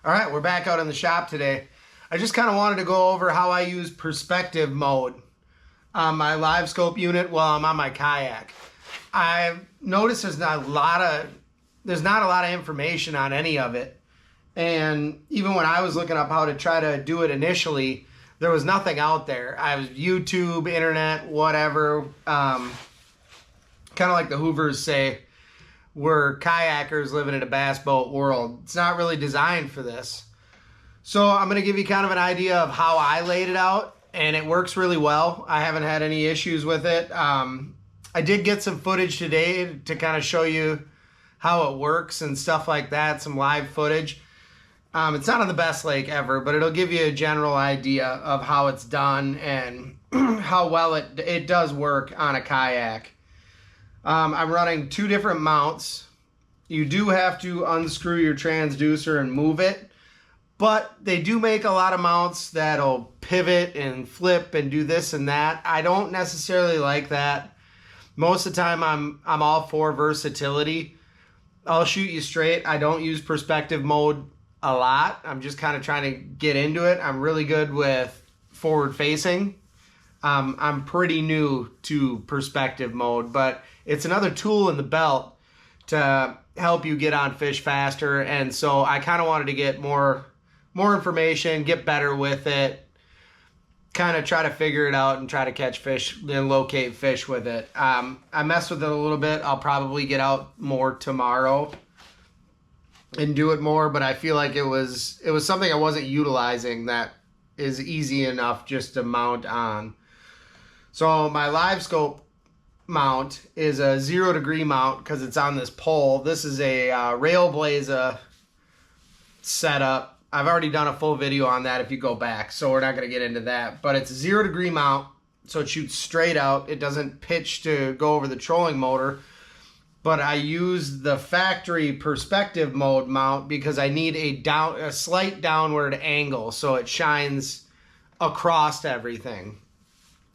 All right, we're back out in the shop today. I just kind of wanted to go over how I use perspective mode on my live scope unit while I'm on my kayak. I've noticed there's not a lot of information on any of it. And even when I was looking up how to try to do it initially, there was nothing out there. I was YouTube, internet, whatever. Kind of like the Hoovers say, we're kayakers living in a bass boat world. It's not really designed for this. So I'm going to give you kind of an idea of how I laid it out, and it works really well. I haven't had any issues with it. I did get some footage today to kind of show you how it works and stuff like that, some live footage. It's not on the best lake ever, but it'll give you a general idea of how it's done and how well it does work on a kayak. I'm running two different mounts. You do have to unscrew your transducer and move it, but they do make a lot of mounts that'll pivot and flip and do this and that. I don't necessarily like that. Most of the time I'm all for versatility. I'll shoot you straight. I don't use perspective mode a lot. I'm just kind of trying to get into it. I'm really good with forward facing. I'm pretty new to perspective mode, but it's another tool in the belt to help you get on fish faster. And so I kind of wanted to get more information, get better with it, kind of try to figure it out and try to catch fish and locate fish with it. I messed with it a little bit. I'll probably get out more tomorrow and do it more, but I feel like it was something I wasn't utilizing that is easy enough just to mount on. So my live scope mount is a 0-degree mount because it's on this pole. This is a Railblaza setup. I've already done a full video on that if you go back, so we're not going to get into that. But it's a 0-degree mount, so it shoots straight out. It doesn't pitch to go over the trolling motor. But I use the factory perspective mode mount because I need a slight downward angle so it shines across everything.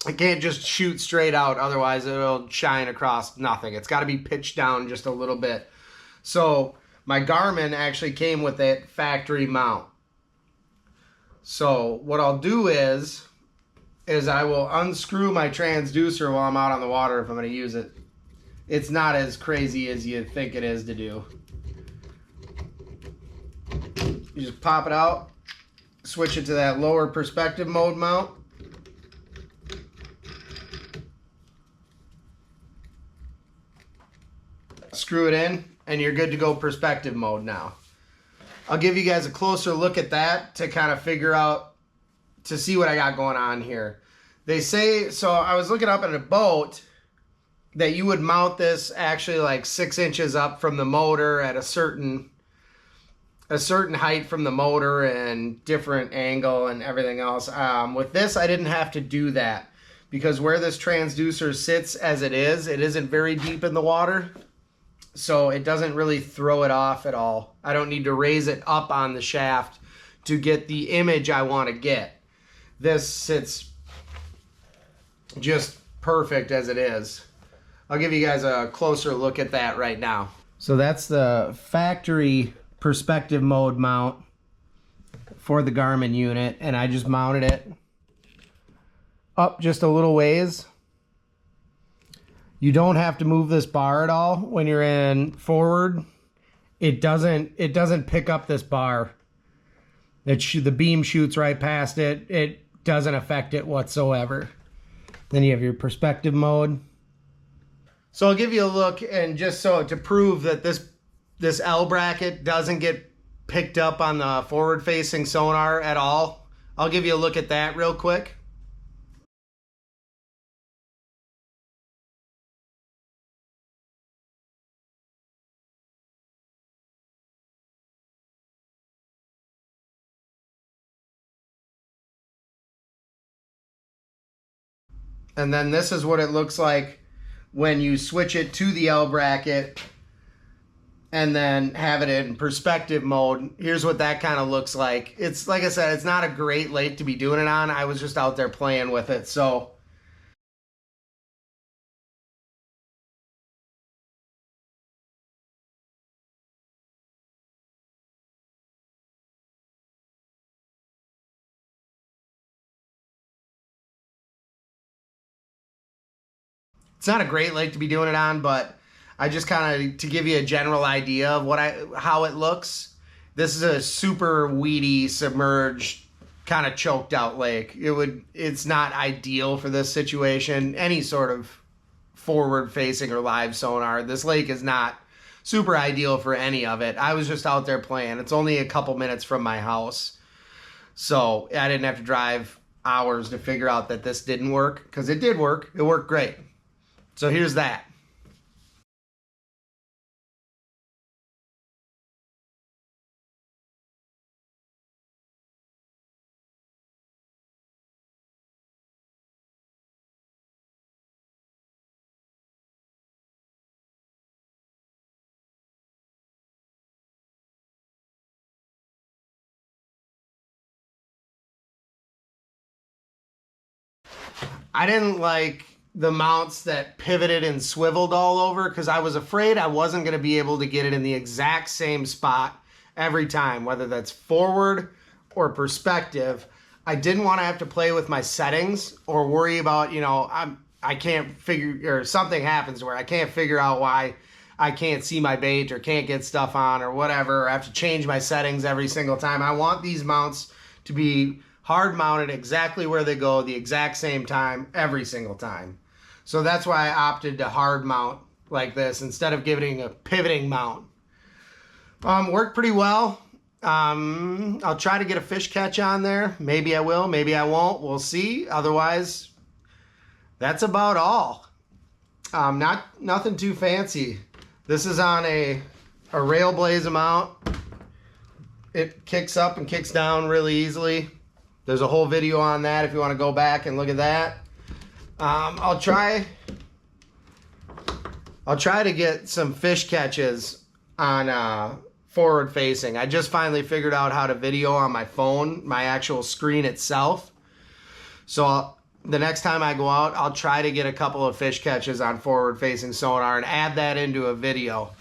I can't just shoot straight out, otherwise it'll shine across nothing. It's got to be pitched down just a little bit. So my Garmin actually came with a factory mount. So what I'll do is I will unscrew my transducer while I'm out on the water if I'm going to use it. It's not as crazy as you think it is to do. You just pop it out, switch it to that lower perspective mode mount. Screw it in, and you're good to go perspective mode now. I'll give you guys a closer look at that to kind of figure out, to see what I got going on here. They say, so I was looking up at a boat, that you would mount this actually like 6 inches up from the motor at a certain height from the motor and different angle and everything else. With this, I didn't have to do that because where this transducer sits as it isn't very deep in the water. So it doesn't really throw it off at all. I don't need to raise it up on the shaft to get the image I want to get. This sits just perfect as it is. I'll give you guys a closer look at that right now. So that's the factory perspective mode mount for the Garmin unit, and I just mounted it up just a little ways. You don't have to move this bar at all when you're in forward. It doesn't pick up this bar. The beam shoots right past it. It doesn't affect it whatsoever. Then you have your perspective mode. So I'll give you a look, and just so to prove that this L bracket doesn't get picked up on the forward facing sonar at all, I'll give you a look at that real quick. And then this is what it looks like when you switch it to the L bracket and then have it in perspective mode. Here's what that kind of looks like. It's like I said, it's not a great lake to be doing it on. I was just out there playing with it. So It's not a great lake to be doing it on, but I just kind of, to give you a general idea of how it looks, this is a super weedy, submerged, kind of choked out lake. It's not ideal for this situation. Any sort of forward facing or live sonar. This lake is not super ideal for any of it. I was just out there playing. It's only a couple minutes from my house, so I didn't have to drive hours to figure out that this didn't work, because it did work. It worked great. So here's that. I didn't like the mounts that pivoted and swiveled all over, because I was afraid I wasn't going to be able to get it in the exact same spot every time, whether that's forward or perspective. I didn't want to have to play with my settings or worry about, I can't figure, or something happens where I can't figure out why I can't see my bait or can't get stuff on or whatever, or I have to change my settings every single time. I want these mounts to be hard mounted exactly where they go, the exact same time, every single time. So that's why I opted to hard mount like this instead of giving a pivoting mount. Worked pretty well. I'll try to get a fish catch on there. Maybe I will, maybe I won't. We'll see. Otherwise, that's about all. Nothing too fancy. This is on a rail blaze mount. It kicks up and kicks down really easily. There's a whole video on that if you want to go back and look at that. I'll try to get some fish catches on forward facing. I just finally figured out how to video on my phone, my actual screen itself. So the next time I go out, I'll try to get a couple of fish catches on forward facing sonar and add that into a video.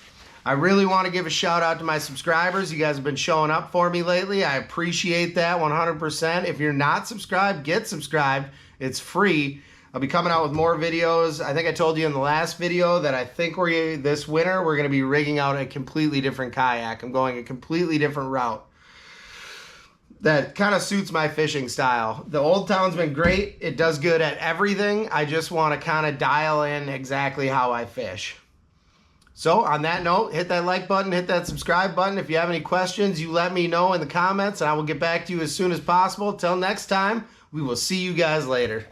I really want to give a shout out to my subscribers. You guys have been showing up for me lately. I appreciate that 100%. If you're not subscribed, get subscribed. It's free. I'll be coming out with more videos. I think I told you in the last video that I think this winter we're going to be rigging out a completely different kayak. I'm going a completely different route that kind of suits my fishing style. The Old Town's been great. It does good at everything. I just want to kind of dial in exactly how I fish. So on that note, hit that like button, hit that subscribe button. If you have any questions, you let me know in the comments and I will get back to you as soon as possible. Till next time, we will see you guys later.